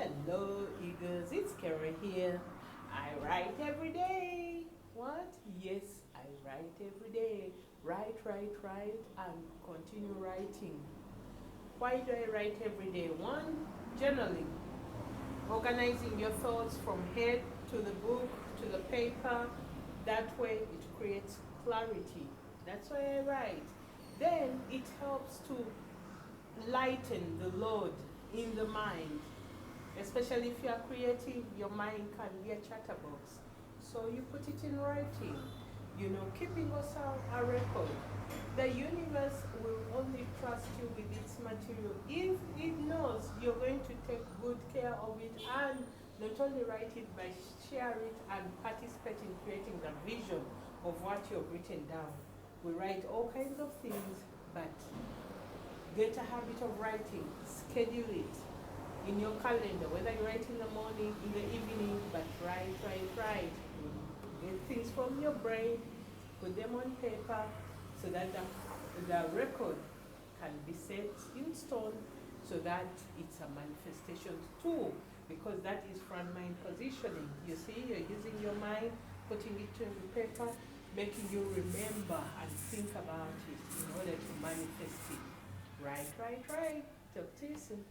Hello, Eagles. It's Kara here. I write every day. What? Yes, I write every day. Write, and continue writing. Why do I write every day? One, journaling. Organizing your thoughts from head to the book to the paper. That way it creates clarity. That's why I write. Then it helps to lighten the load in the mind. Especially if you are creative, your mind can be a chatterbox. So you put it in writing, keeping also a record. The universe will only trust you with its material if it knows you're going to take good care of it and not only write it, but share it and participate in creating the vision of what you've written down. We write all kinds of things, but get a habit of writing, schedule it in your calendar, whether you write in the morning, in the evening, but write. Get things from your brain, put them on paper so that the record can be set in stone so that it's a manifestation tool, because that is front mind positioning. You see, you're using your mind, putting it on the paper, making you remember and think about it in order to manifest it. Right. Talk to you soon.